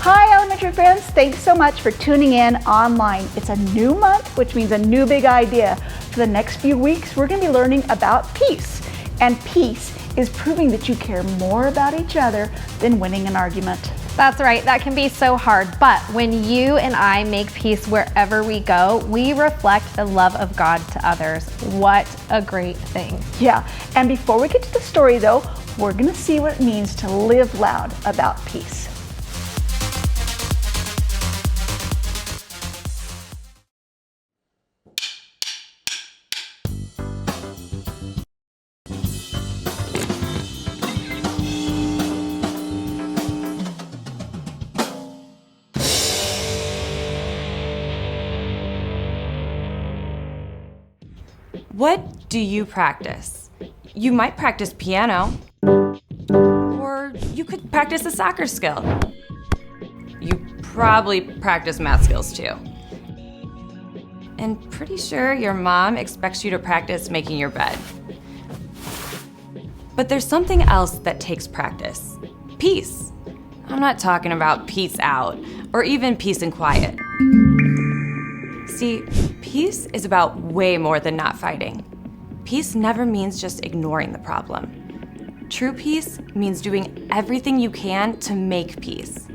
Hi, elementary friends. Thanks so much for tuning in online. It's a new month, which means a new big idea. For the next few weeks, we're going to be learning about peace. And peace is proving that you care more about each other than winning an argument. That's right. That can be so hard. But when you and I make peace wherever we go, we reflect the love of God to others. What a great thing. Yeah. And before we get to the story, though, we're going to see what it means to live loud about peace. What do you practice? You might practice piano, or you could practice a soccer skill. You probably practice math skills too. And pretty sure your mom expects you to practice making your bed. But there's something else that takes practice. Peace. I'm not talking about peace out, or even peace and quiet. See, peace is about way more than not fighting. Peace never means just ignoring the problem. True peace means doing everything you can to make peace.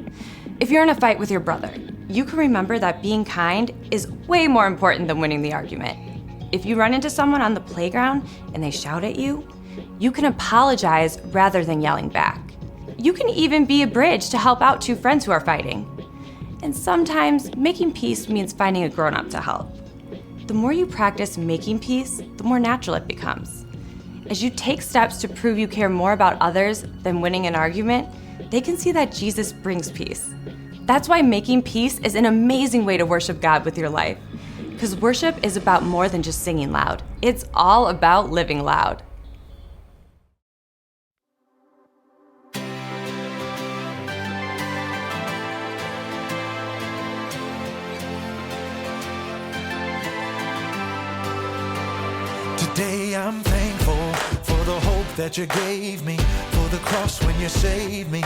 If you're in a fight with your brother, you can remember that being kind is way more important than winning the argument. If you run into someone on the playground and they shout at you, you can apologize rather than yelling back. You can even be a bridge to help out two friends who are fighting. And sometimes making peace means finding a grown-up to help. The more you practice making peace, the more natural it becomes. As you take steps to prove you care more about others than winning an argument, they can see that Jesus brings peace. That's why making peace is an amazing way to worship God with your life. Because worship is about more than just singing loud. It's all about living loud. Today I'm thankful for the hope that you gave me, for the cross when you saved me.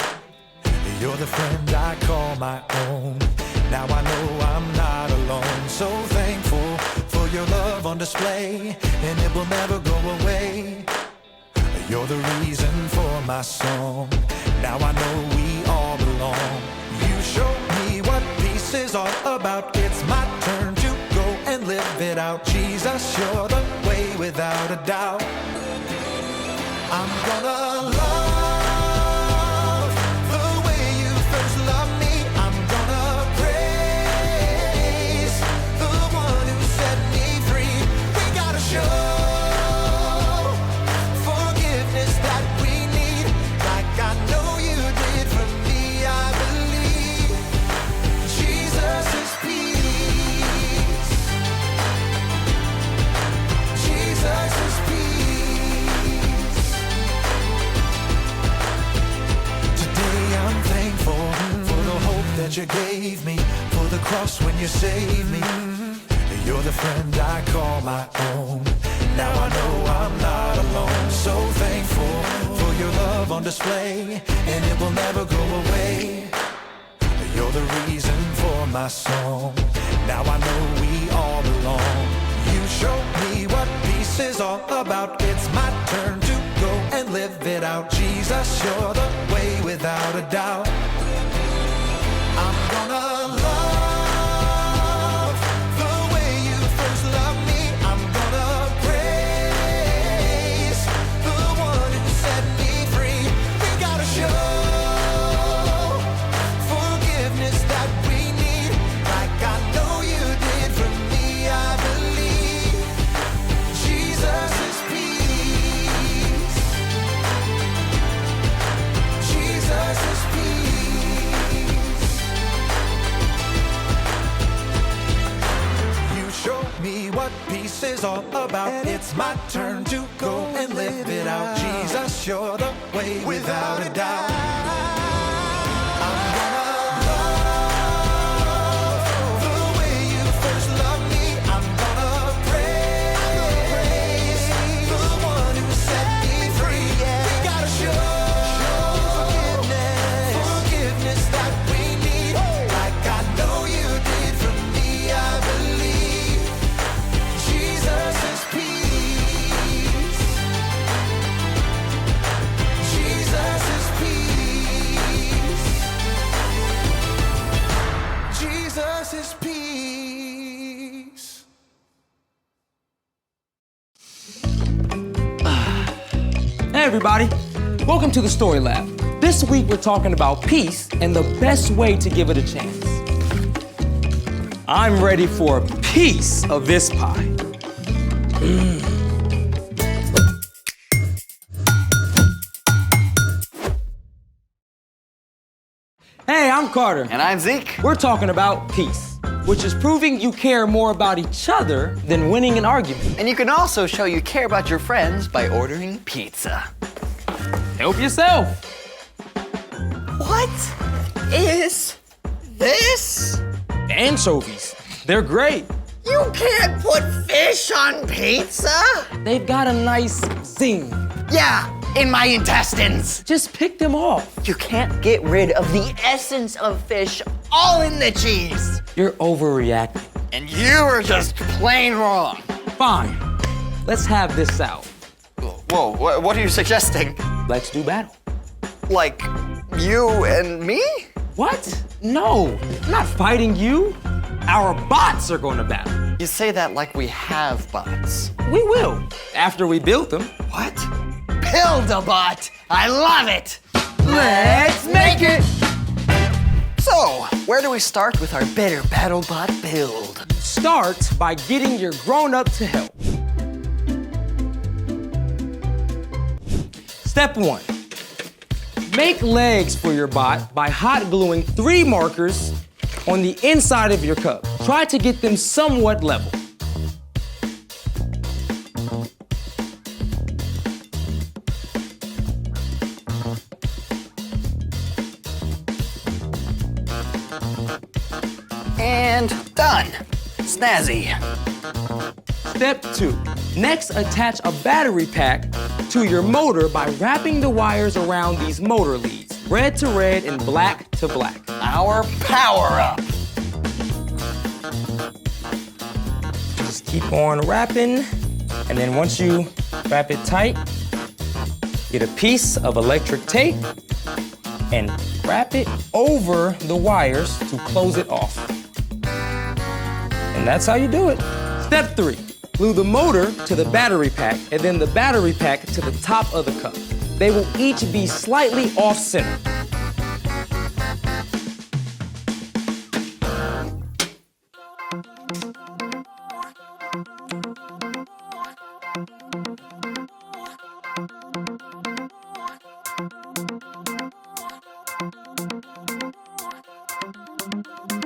You're the friend I call my own. Now I know I'm not alone. So thankful for your love on display, and it will never go away. You're the reason for my song. Now I know we all belong. You showed me what peace is all about. It's my turn to go and live it out. Jesus, you're the way without a doubt. I'm gonna love the way you first loved me. I'm gonna praise the one who set me free. We gotta show forgiveness that we need, like I know you did for me. I believe Jesus is peace. Jesus is peace. Today I'm thankful for the hope that you gave me, for the cross when you saved me. You're the friend I call my own. Now I know I'm not alone. So thankful for your love on display, and it will never go away. You're the reason for my song. Now I know we all belong. You showed me what peace is all about. It's my turn to go and live it out. Jesus, you're the way without a doubt. I'm gonna love the way you first loved me. I'm gonna praise the one who set me free. We gotta show forgiveness that we need, like I know you did for me. I believe Jesus is peace. Jesus is peace. You showed me what peace is all about. It's my turn to go and live it out. Jesus, you're the way without a doubt. I'm gonna love the way you first loved me. I'm gonna praise the one who set me free. We gotta show forgiveness that we need. everybody. Welcome to the Story Lab. This week we're talking about peace and the best way to give it a chance. I'm ready for a piece of this pie. Hey, I'm Carter. And I'm Zeke. We're talking about peace, which is proving you care more about each other than winning an argument. And you can also show you care about your friends by ordering pizza. Help yourself. What is this? Anchovies. They're great. You can't put fish on pizza? They've got a nice zing. Yeah, in my intestines. Just pick them off. You can't get rid of the essence of fish all in the cheese. You're overreacting. And you are just plain wrong. Fine. Let's have this out. Whoa, what are you suggesting? Let's do battle. Like, you and me? What? No, I'm not fighting you. Our bots are going to battle. You say that like we have bots. We will, after we build them. What? Build a bot! I love it! Let's make it! So, where do we start with our better battle bot build? Start by getting your grown-up to help. Step 1. Make legs for your bot by hot gluing 3 markers on the inside of your cup. Try to get them somewhat level. And done. Snazzy. Step 2. Next, attach a battery pack to your motor by wrapping the wires around these motor leads, red to red and black to black. Our power-up. Just keep on wrapping, and then once you wrap it tight, get a piece of electric tape and wrap it over the wires to close it off. And that's how you do it. Step 3. Glue the motor to the battery pack and then the battery pack to the top of the cup. They will each be slightly off-center.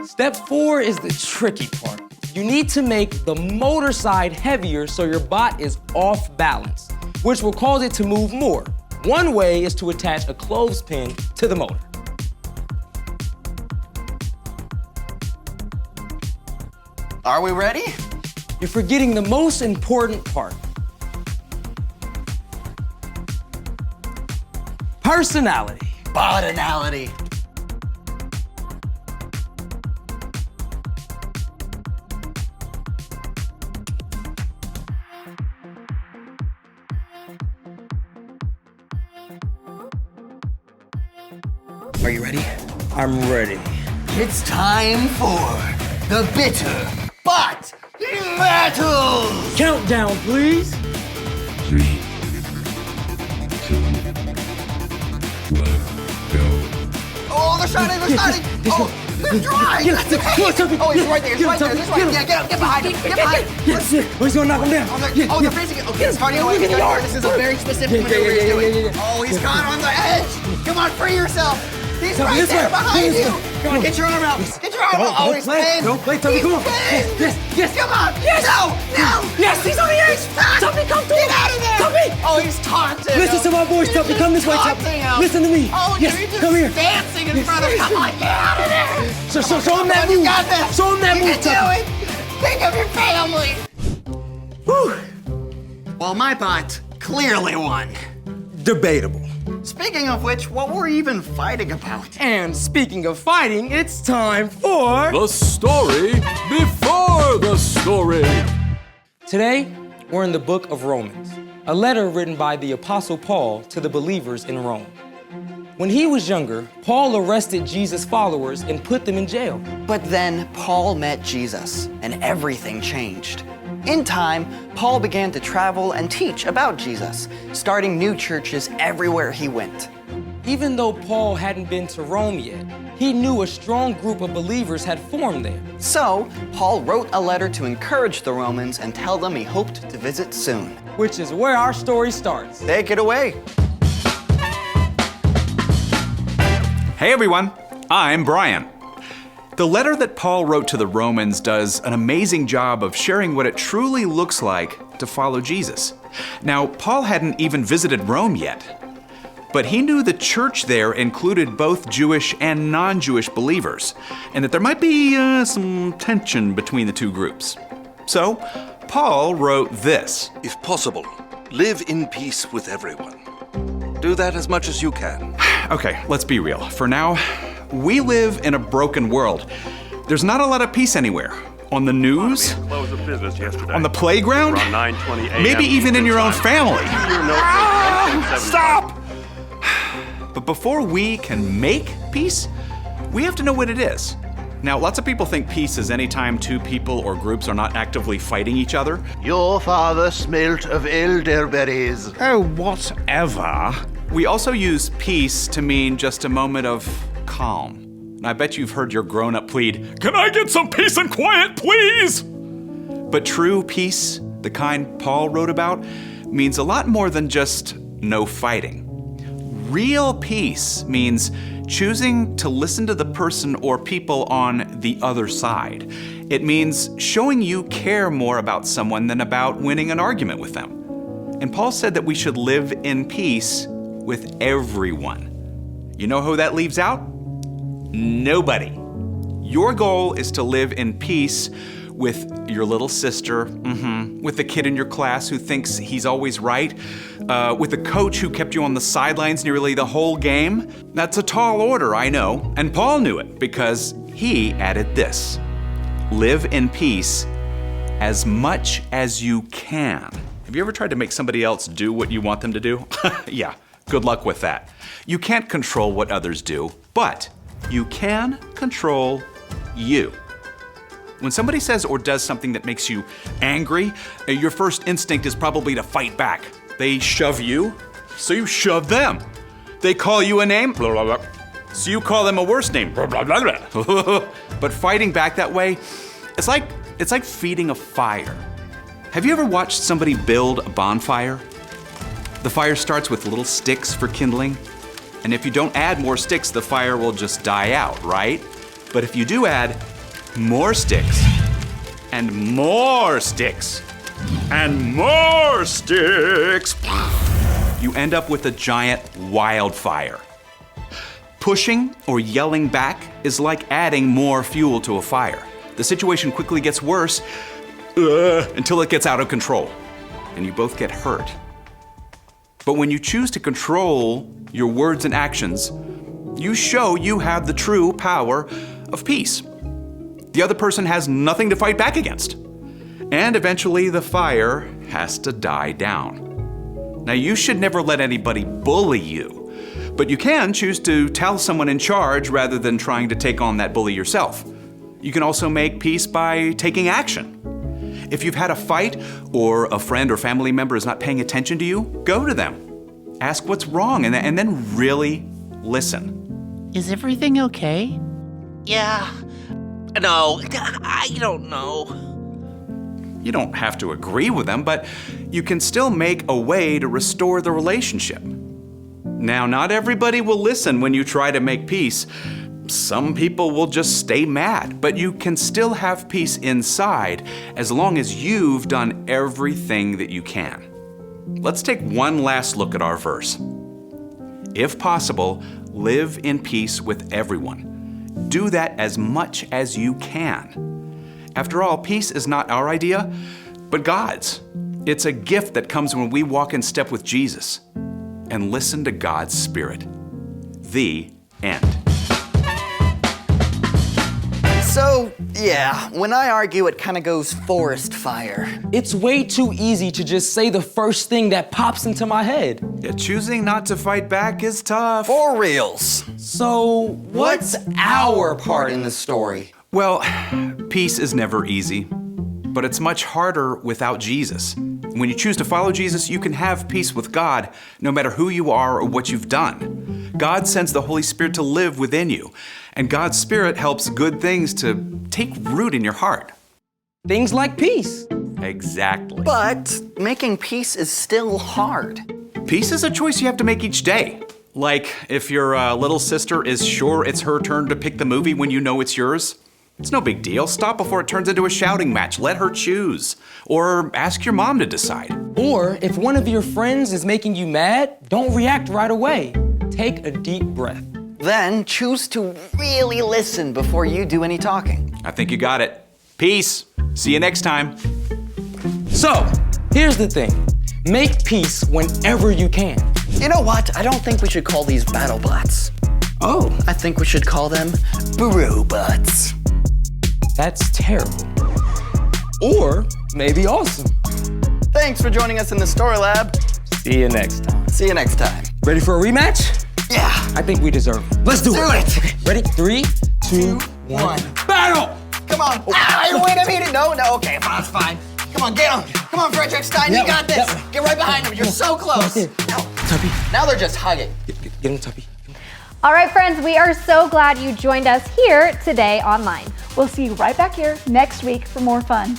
Step 4 is the tricky part. You need to make the motor side heavier so your bot is off balance, which will cause it to move more. One way is to attach a clothespin to the motor. Are we ready? You're forgetting the most important part. Personality. Botanality. Are you ready? I'm ready. It's time for the bitter bot battle! Countdown, please. 3, 2, 1, go. Oh, they're starting, they're starting! Oh, they're dry! Get up, Oh, he's right there, he's right there, he's right there. Yeah, get behind him, get behind him. Yes, oh, he's gonna knock him down. Oh, they're freezing it. Okay, it's starting away. This is a very specific maneuver he's doing. Oh, he's caught on the edge. Come on, free yourself. He's right this there way. behind you. Come on, get your arm out. Get your arm out. Oh, he's pinned. Don't play, Toby, He's come on. pinned. Yes. Come on. Yes. No. Yes, he's on the edge. Toby, come through. Get out of there. Toby. Oh, he's taunting Listen him. to my voice, Toby. Come this way, Toby. Taunting him. Listen to me. Oh, yes, you're just come here. dancing in front of him. Come on, get out of there. Show him that You move. got this. Show him that You move, can Toby. do it. Think of your family. Whew. Well, my bot clearly won. Debatable. Speaking of which, what were we even fighting about? And speaking of fighting, it's time for... The story before the story. Today, we're in the book of Romans, a letter written by the Apostle Paul to the believers in Rome. When he was younger, Paul arrested Jesus' followers and put them in jail. But then Paul met Jesus, and everything changed. In time, Paul began to travel and teach about Jesus, starting new churches everywhere he went. Even though Paul hadn't been to Rome yet, he knew a strong group of believers had formed there. So, Paul wrote a letter to encourage the Romans and tell them he hoped to visit soon. Which is where our story starts. Take it away. Hey everyone, I'm Brian. The letter that Paul wrote to the Romans does an amazing job of sharing what it truly looks like to follow Jesus. Now, Paul hadn't even visited Rome yet, but he knew the church there included both Jewish and non-Jewish believers, and that there might be some tension between the two groups. So, Paul wrote this. If possible, live in peace with everyone. Do that as much as you can. Okay, let's be real. For now, we live in a broken world. There's not a lot of peace anywhere. On the news, Close of business yesterday. on the playground, Around 9:20 a.m. maybe even in your own Eastern family. Time. Your note is 10:75. Stop! But before we can make peace, we have to know what it is. Now, lots of people think peace is any time two people or groups are not actively fighting each other. Your father smelt of elderberries. Oh, whatever. We also use peace to mean just a moment of calm. And I bet you've heard your grown-up plead, "Can I get some peace and quiet, please?" But true peace, the kind Paul wrote about, means a lot more than just no fighting. Real peace means choosing to listen to the person or people on the other side. It means showing you care more about someone than about winning an argument with them. And Paul said that we should live in peace with everyone. You know who that leaves out? Nobody. Your goal is to live in peace with your little sister, with the kid in your class who thinks he's always right, with the coach who kept you on the sidelines nearly the whole game. That's a tall order, I know, and Paul knew it because he added this: live in peace as much as you can. Have you ever tried to make somebody else do what you want them to do? Yeah, good luck with that. You can't control what others do, but you can control you. When somebody says or does something that makes you angry, your first instinct is probably to fight back. They shove you, so you shove them. They call you a name, blah, blah, blah, so you call them a worse name, blah, blah, blah, blah. But fighting back that way, it's like feeding a fire. Have you ever watched somebody build a bonfire? The fire starts with little sticks for kindling, and if you don't add more sticks, the fire will just die out, right? But if you do add more sticks, and more sticks, and more sticks, you end up with a giant wildfire. Pushing or yelling back is like adding more fuel to a fire. The situation quickly gets worse until it gets out of control, and you both get hurt. But when you choose to control your words and actions, you show you have the true power of peace. The other person has nothing to fight back against. And eventually the fire has to die down. Now, you should never let anybody bully you, but you can choose to tell someone in charge rather than trying to take on that bully yourself. You can also make peace by taking action. If you've had a fight or a friend or family member is not paying attention to you, go to them. Ask what's wrong and then really listen. Is everything okay? Yeah. No, I don't know. You don't have to agree with them, but you can still make a way to restore the relationship. Now, not everybody will listen when you try to make peace. Some people will just stay mad, but you can still have peace inside as long as you've done everything that you can. Let's take one last look at our verse. If possible, live in peace with everyone. Do that as much as you can. After all, peace is not our idea, but God's. It's a gift that comes when we walk in step with Jesus and listen to God's Spirit. The end. So, yeah, when I argue, it kind of goes forest fire. It's way too easy to just say the first thing that pops into my head. Yeah, choosing not to fight back is tough. For reals. So, what's our part in the story? Well, peace is never easy. but it's much harder without Jesus. When you choose to follow Jesus, you can have peace with God no matter who you are or what you've done. God sends the Holy Spirit to live within you, and God's Spirit helps good things to take root in your heart. Things like peace. Exactly. But making peace is still hard. Peace is a choice you have to make each day. Like if your little sister is sure it's her turn to pick the movie when you know it's yours. It's no big deal. Stop before it turns into a shouting match. Let her choose. Or ask your mom to decide. Or if one of your friends is making you mad, don't react right away. Take a deep breath. Then choose to really listen before you do any talking. I think you got it. Peace. See you next time. So, here's the thing. Make peace whenever you can. You know what? I don't think we should call these battle bots. Oh, I think we should call them bro bots. that's terrible. Or maybe awesome. Thanks for joining us in the Story Lab. See you next time. See you next time. Ready for a rematch? Yeah. I think we deserve it. Let's do it. Okay. Ready? 3, 2, 1. Battle! Come on. Wait a minute. No. Okay, that's fine. Come on, get him. Come on, Frederick Stein, you got this. Get right behind him. You're so close. Tuppy. Now they're just hugging. Get him, Tuppy. All right, friends, we are so glad you joined us here today online. We'll see you right back here next week for more fun.